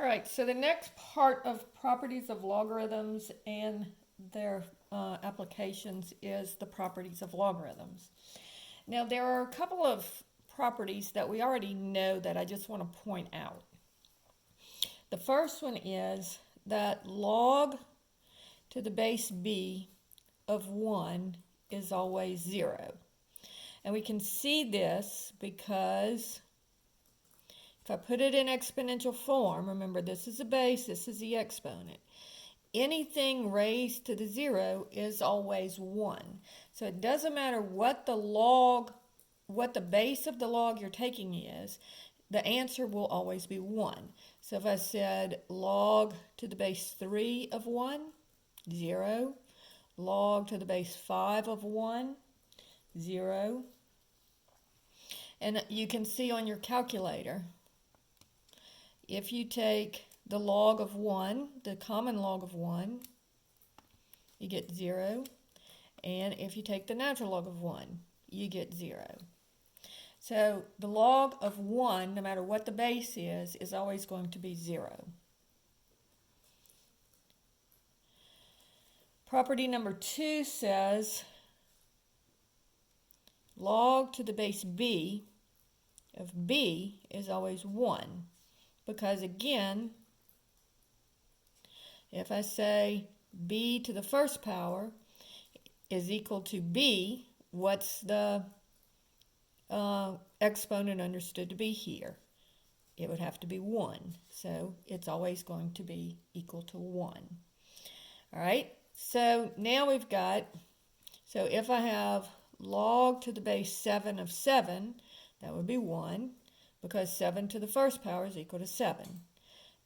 All right, so the next part of properties of logarithms and their applications is the properties of logarithms. Now, there are a couple of properties that we already know that I just want to point out. The first one is that log to the base b of 1 is always 0. And we can see this because if I put it in exponential form, remember this is a base, this is the exponent. Anything raised to the 0 is always 1. So it doesn't matter what the base of the log you're taking is, the answer will always be 1. So if I said log to the base 3 of 1, 0. Log to the base 5 of 1, 0. And you can see on your calculator, if you take the log of 1, the common log of 1, you get 0. And if you take the natural log of 1, you get 0. So the log of 1, no matter what the base is always going to be 0. Property number 2 says log to the base b of b is always 1. Because again, if I say b to the first power is equal to b, what's the exponent understood to be here? It would have to be 1. So it's always going to be equal to 1. All right, so now we've got, so if I have log to the base 7 of 7, that would be 1, because 7 to the first power is equal to 7.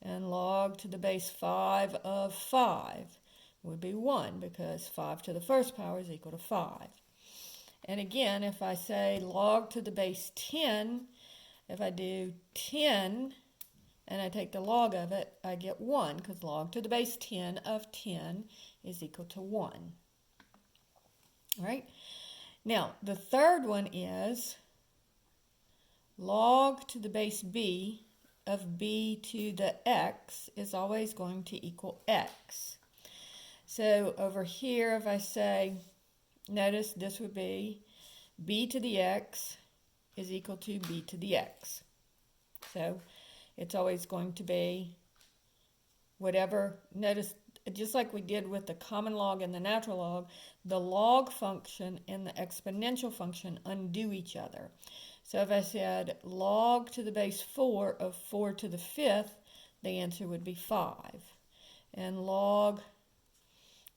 And log to the base 5 of 5 would be 1, because 5 to the first power is equal to 5. And again, if I say log to the base 10, if I do 10 and I take the log of it, I get 1, because log to the base 10 of 10 is equal to 1. All right? Now, the third one is log to the base b of b to the x is always going to equal x. So over here, if I say, notice this would be b to the x is equal to b to the x. So it's always going to be whatever, notice just like we did with the common log and the natural log, the log function and the exponential function undo each other. So if I said log to the base 4 of 4 to the 5th, the answer would be 5. And log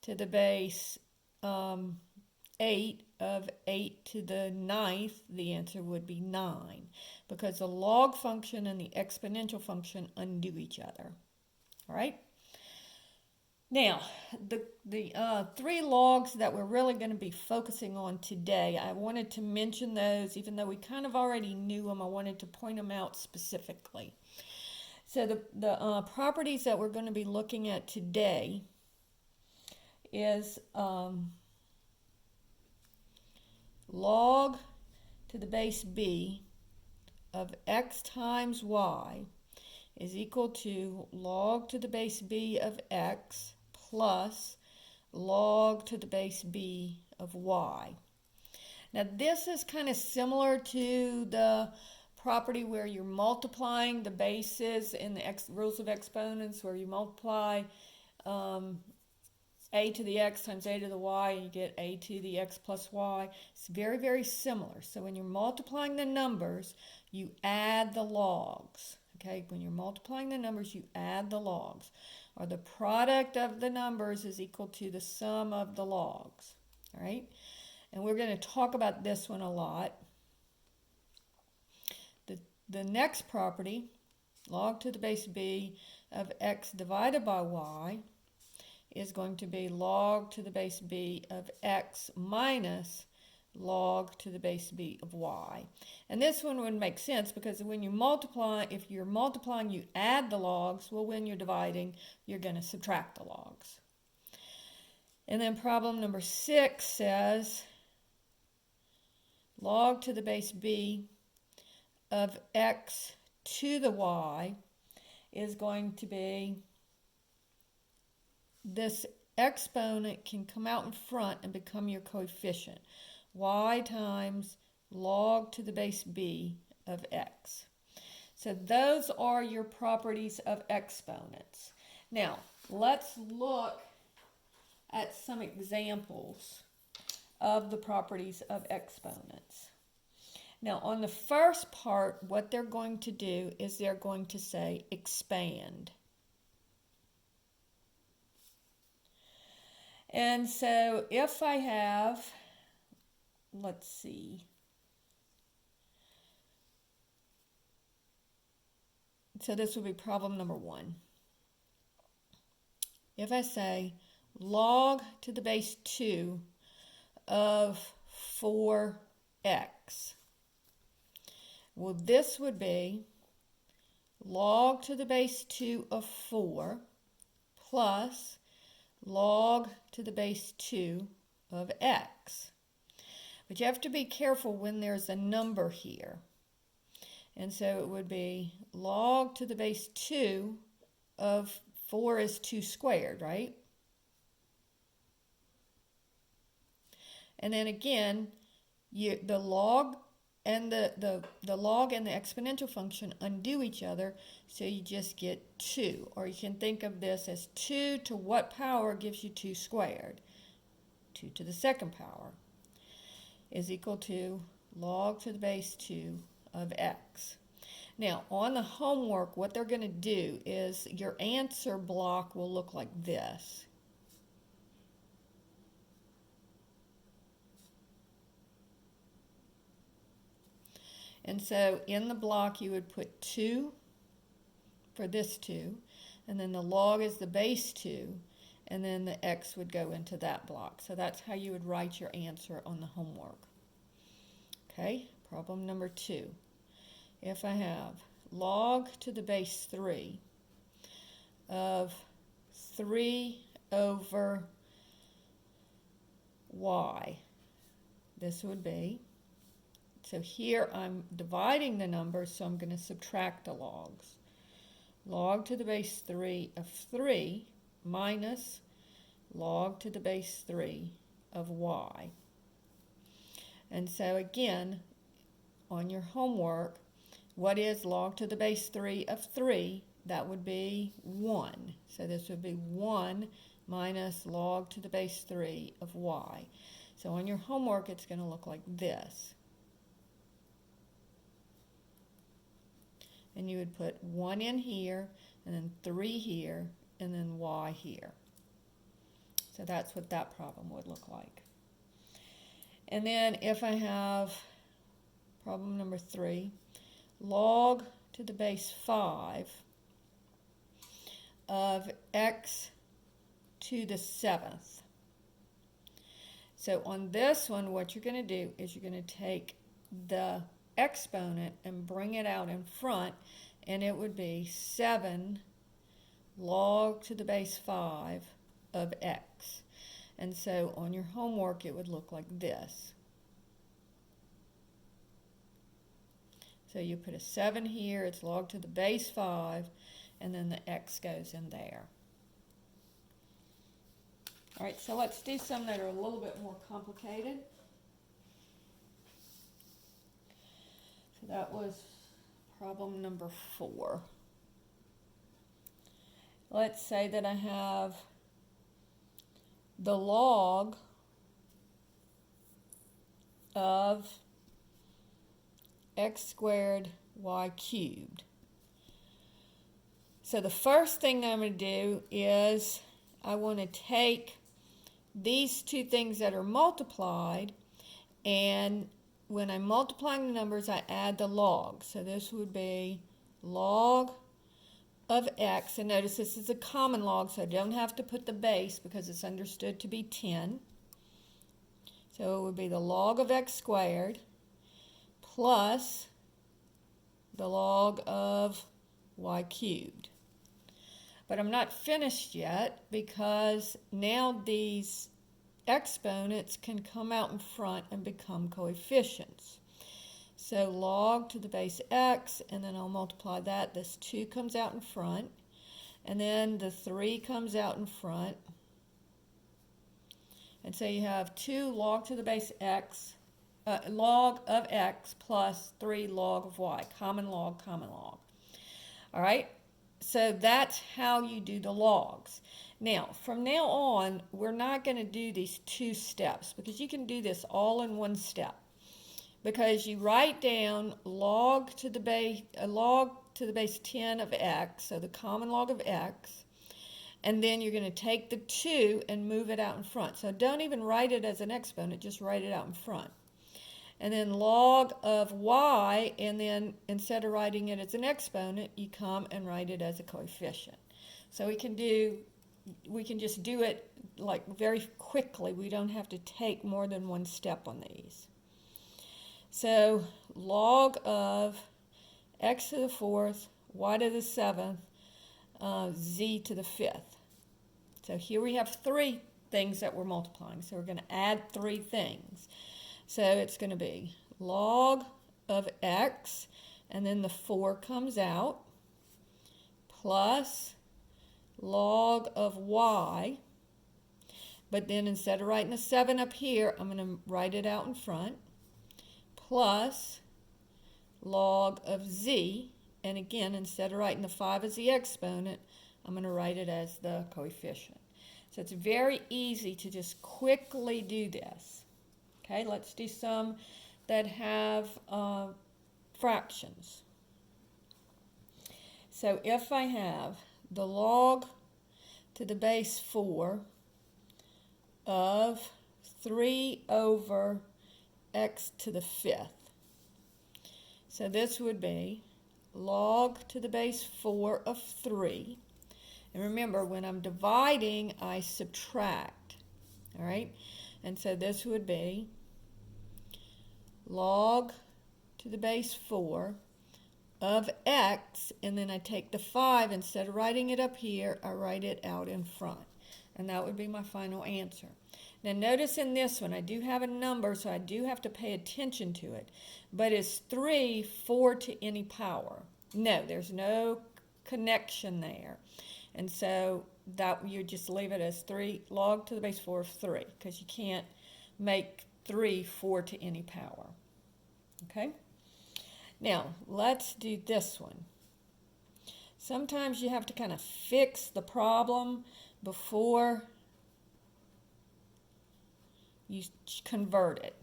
to the base 8 of 8 to the 9th, the answer would be 9. Because the log function and the exponential function undo each other. All right? Now, the 3 logs that we're really going to be focusing on today, I wanted to mention those, even though we kind of already knew them, I wanted to point them out specifically. So the properties that we're going to be looking at today is log to the base b of x times y is equal to log to the base b of x plus log to the base b of y. Now this is kind of similar to the property where you're multiplying the bases in the rules of exponents, where you multiply a to the x times a to the y, and you get a to the x plus y. It's very, very similar. So when you're multiplying the numbers, you add the logs. Okay, when you're multiplying the numbers, you add the logs. Or the product of the numbers is equal to the sum of the logs. All right? And we're going to talk about this one a lot. The next property, log to the base b of x divided by y, is going to be log to the base b of x minus log to the base b of y. And this one would make sense because when you multiply, if you're multiplying, you add the logs. Well, when you're dividing, you're going to subtract the logs. And then problem number 6 says log to the base b of x to the y is going to be, this exponent can come out in front and become your coefficient. Y times log to the base b of x. So those are your properties of exponents. Now, let's look at some examples of the properties of exponents. Now, on the first part, what they're going to do is they're going to say expand. And so if I have, let's see, so this would be problem number 1. If I say log to the base 2 of 4x, well, this would be log to the base 2 of 4 plus log to the base 2 of x. But you have to be careful when there's a number here. And so it would be log to the base 2 of 4 is 2 squared, right? And then again, the log and the log and the exponential function undo each other, so you just get 2. Or you can think of this as 2 to what power gives you 2 squared? 2 to the second power is equal to log to the base 2 of x. Now, on the homework, what they're going to do is your answer block will look like this. And so in the block, you would put 2 for this 2, and then the log is the base 2, and then the x would go into that block. So that's how you would write your answer on the homework. Okay, problem number 2. If I have log to the base 3 of 3 over y, this would be, so here I'm dividing the numbers, so I'm going to subtract the logs. Log to the base 3 of 3 minus log to the base 3 of y. And so again, on your homework, what is log to the base 3 of 3? That would be 1. So this would be 1 minus log to the base 3 of y. So on your homework, it's going to look like this. And you would put 1 in here, and then 3 here, and then y here. So that's what that problem would look like. And then if I have problem number 3, log to the base 5 of x to the 7th. So on this one, what you're going to do is you're going to take the exponent and bring it out in front, and it would be 7 log to the base 5 of x. And so on your homework, it would look like this. So you put a 7 here, it's log to the base 5, and then the x goes in there. All right, so let's do some that are a little bit more complicated. So that was problem number 4. Let's say that I have the log of x squared y cubed. So the first thing that I'm going to do is I want to take these two things that are multiplied, and when I'm multiplying the numbers, I add the log. So this would be log of x, and notice this is a common log, so I don't have to put the base because it's understood to be 10. So it would be the log of x squared plus the log of y cubed. But I'm not finished yet, because now these exponents can come out in front and become coefficients. So log to the base x, and then I'll multiply that. This 2 comes out in front, and then the 3 comes out in front. And so you have 2 log to the base x, log of x plus 3 log of y, common log, common log. All right, so that's how you do the logs. Now, from now on, we're not going to do these 2 steps because you can do this all in one step. Because you write down log to the base 10 of x, so the common log of x, and then you're going to take the 2 and move it out in front. So don't even write it as an exponent, just write it out in front. And then log of y, and then instead of writing it as an exponent, you come and write it as a coefficient. So we can just do it like very quickly. We don't have to take more than one step on these. So log of x to the 4th, y to the 7th, z to the 5th. So here we have 3 things that we're multiplying. So we're going to add 3 things. So it's going to be log of x, and then the 4 comes out, plus log of y. But then instead of writing the 7 up here, I'm going to write it out in front, plus log of z. And again, instead of writing the 5 as the exponent, I'm going to write it as the coefficient. So it's very easy to just quickly do this. Okay, let's do some that have fractions. So if I have the log to the base 4 of 3 over x to the 5th. So this would be log to the base 4 of 3. And remember, when I'm dividing, I subtract. All right? And so this would be log to the base 4 of x, and then I take the 5, instead of writing it up here, I write it out in front. And that would be my final answer. Now notice in this one, I do have a number, so I do have to pay attention to it. But is 3 4 to any power? No, there's no connection there. And so that you just leave it as 3 log to the base 4 of 3, because you can't make 3 4 to any power. Okay? Now, let's do this one. Sometimes you have to kind of fix the problem before you convert it.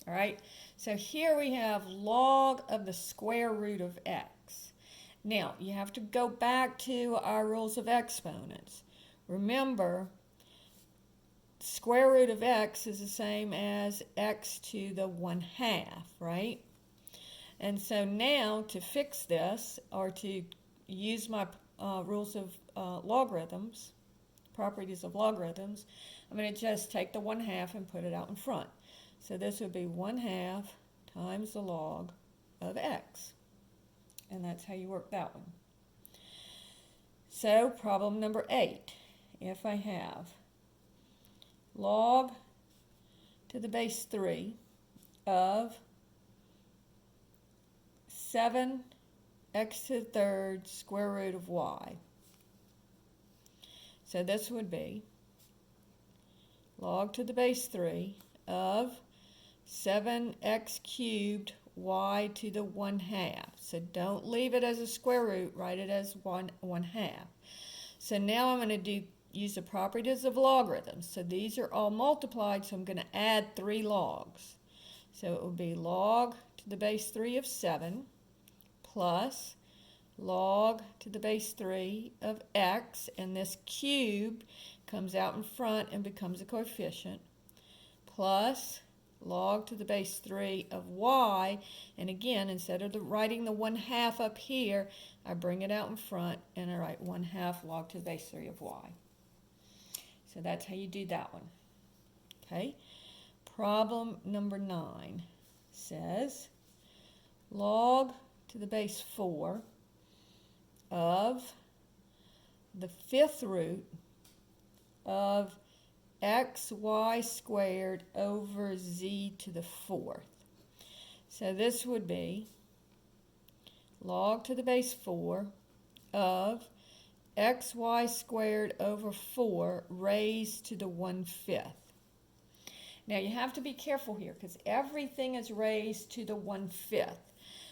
All right? So here we have log of the square root of x. Now, you have to go back to our rules of exponents. Remember, square root of x is the same as x to the 1/2, right? And so now to fix this, or to use my rules of logarithms, properties of logarithms, I'm going to just take the 1/2 and put it out in front. So this would be 1/2 times the log of x. And that's how you work that one. So problem number 8. If I have log to the base 3 of 7 x to the 3rd square root of y. So this would be log to the base 3 of 7x cubed y to the 1/2. So don't leave it as a square root, write it as 1/2. So now I'm going to use the properties of logarithms. So these are all multiplied, so I'm going to add 3 logs. So it will be log to the base 3 of 7 plus log to the base 3 of x, and this cube comes out in front and becomes a coefficient, plus log to the base 3 of y, and again, instead of writing the 1/2 up here, I bring it out in front and I write 1/2 log to the base 3 of y. So that's how you do that one. Okay. Problem number 9 says log to the base 4 of the 5th root of xy squared over z to the 4th. So this would be log to the base 4 of xy squared over 4 raised to the 1/5. Now you have to be careful here because everything is raised to the 1/5.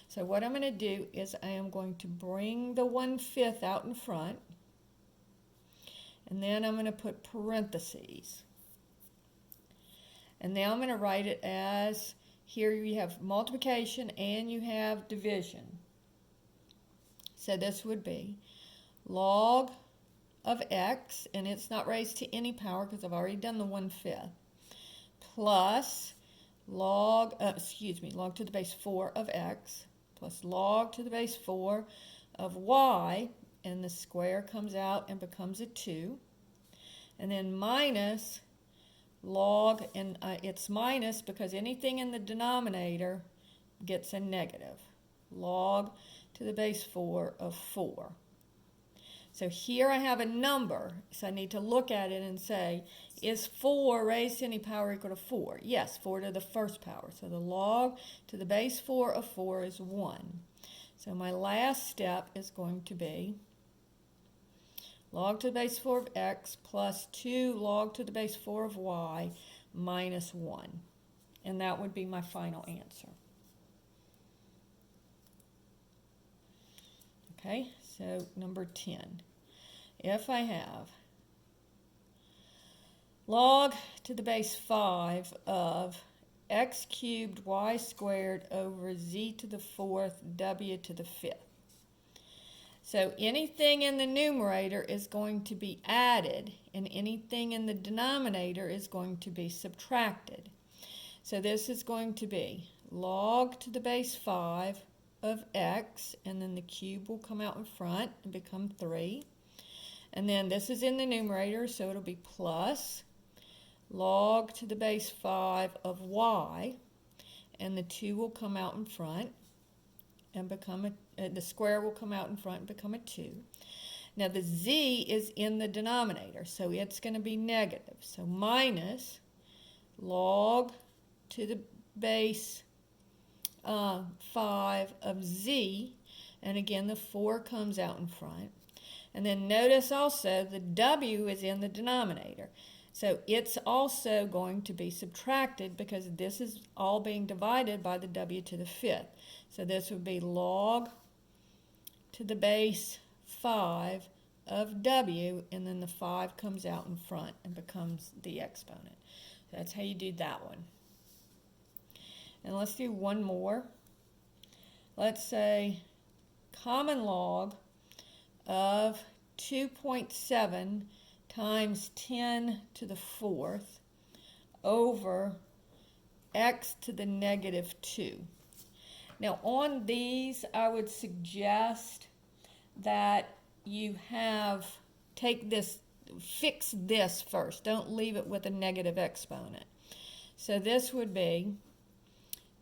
So what I'm going to do is I am going to bring the 1/5 out in front, and then I'm going to put parentheses. And now I'm going to write it as, here you have multiplication and you have division. So this would be log of x, and it's not raised to any power because I've already done the 1/5, plus log to the base 4 of x, plus log to the base 4 of y, and the square comes out and becomes a 2, and then minus log, and it's minus because anything in the denominator gets a negative, log to the base 4 of 4. So here I have a number, so I need to look at it and say, is 4 raised to any power equal to 4? Yes, 4 to the first power. So the log to the base 4 of 4 is 1. So my last step is going to be log to the base 4 of x plus 2 log to the base 4 of y minus 1. And that would be my final answer. Okay, so number 10. If I have log to the base 5 of x cubed y squared over z to the 4th w to the 5th. So anything in the numerator is going to be added, and anything in the denominator is going to be subtracted. So this is going to be log to the base 5 of x, and then the cube will come out in front and become 3. And then this is in the numerator, so it'll be plus log to the base 5 of y, and the 2 will come out in front and become the square will come out in front and become a 2. Now the z is in the denominator, so it's going to be negative. So minus log to the base 5 of z, and again the 4 comes out in front. And then notice also the w is in the denominator. So it's also going to be subtracted because this is all being divided by the w to the 5th. So this would be log to the base 5 of w, and then the 5 comes out in front and becomes the exponent. So that's how you do that one. And let's do one more. Let's say common log of 2.7 times 10 to the 4th over x to the negative 2. Now on these, I would suggest that you fix this first. Don't leave it with a negative exponent. So this would be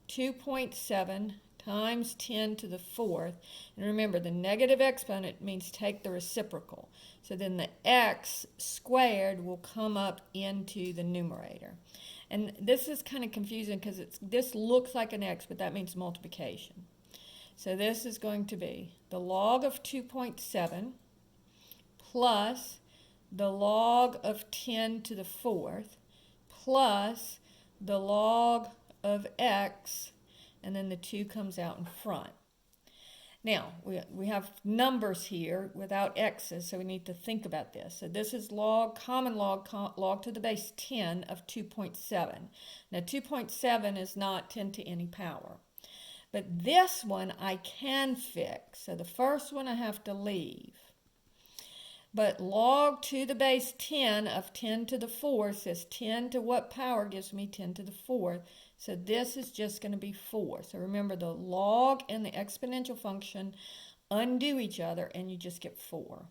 2.7 times 10 to the 4th. And remember, the negative exponent means take the reciprocal. So then the x squared will come up into the numerator. And this is kind of confusing because this looks like an x, but that means multiplication. So this is going to be the log of 2.7 plus the log of 10 to the 4th plus the log of x, and then the 2 comes out in front. Now, we have numbers here without x's, so we need to think about this. So this is common log to the base 10 of 2.7. Now, 2.7 is not 10 to any power. But this one I can fix. So the first one I have to leave. But log to the base 10 of 10 to the 4th says 10 to what power gives me 10 to the 4th. So this is just going to be 4. So remember, the log and the exponential function undo each other, and you just get 4.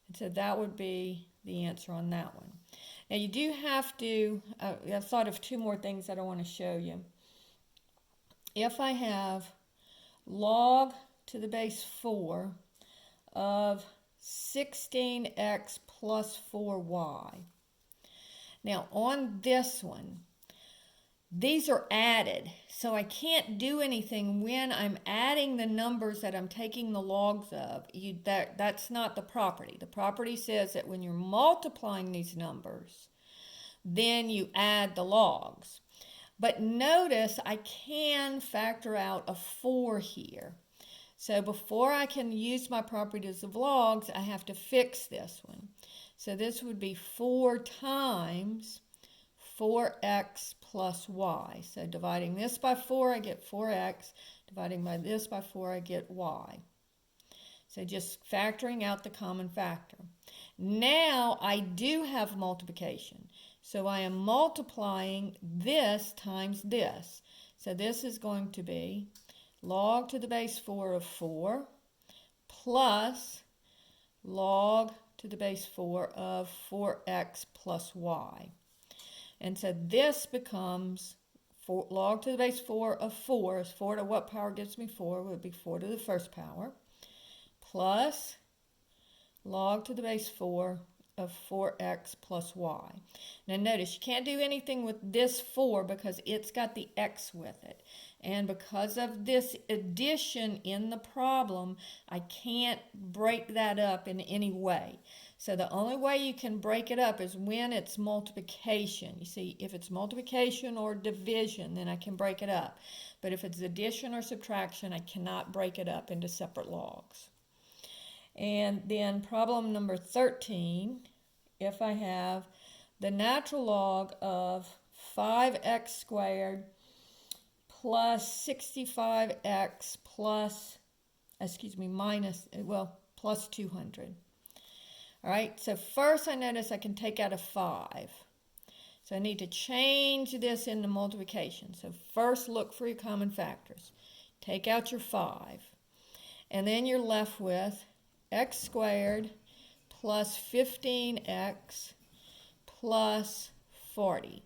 And so that would be the answer on that one. Now you do have to, I've thought of two more things that I want to show you. If I have log to the base 4 of 16x plus 4y. Now on this one, these are added, so I can't do anything when I'm adding the numbers that I'm taking the logs of. That's not the property. The property says that when you're multiplying these numbers, then you add the logs. But notice I can factor out a 4 here. So before I can use my properties of logs, I have to fix this one. So this would be 4 times 4x plus y. So dividing this by 4, I get 4x. Dividing by this by 4, I get y. So just factoring out the common factor. Now I do have multiplication. So I am multiplying this times this. So this is going to be log to the base 4 of 4 plus log to the base 4 of 4x plus y. And so this becomes log to the base 4 of 4 is 4 to what power gives me 4? Would be 4 to the first power plus log to the base 4 of 4x plus y. Now notice you can't do anything with this 4 because it's got the x with it. And because of this addition in the problem, I can't break that up in any way. So the only way you can break it up is when it's multiplication. You see, if it's multiplication or division, then I can break it up. But if it's addition or subtraction, I cannot break it up into separate logs. And then problem number 13, if I have the natural log of 5x squared plus 65x plus, plus 200. All right, so first I notice I can take out a 5. So I need to change this into multiplication. So first look for your common factors. Take out your 5. And then you're left with x squared plus 15x plus 40.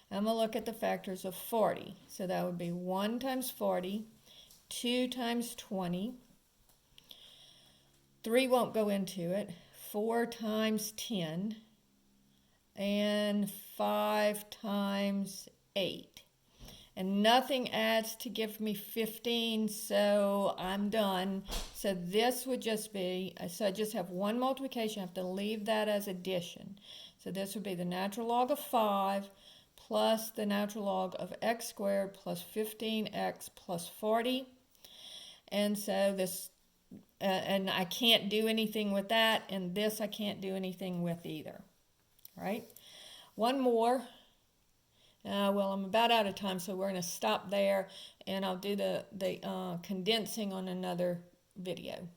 I'm going to look at the factors of 40. So that would be 1 times 40, 2 times 20. 3 won't go into it. 4 times 10. And 5 times 8. And nothing adds to give me 15, so I'm done. So this would just be, so I just have one multiplication. I have to leave that as addition. So this would be the natural log of 5 plus the natural log of x squared plus 15x plus 40. And so this, and I can't do anything with that, and this I can't do anything with either. All right, one more. Well, I'm about out of time, so we're going to stop there, and I'll do the condensing on another video.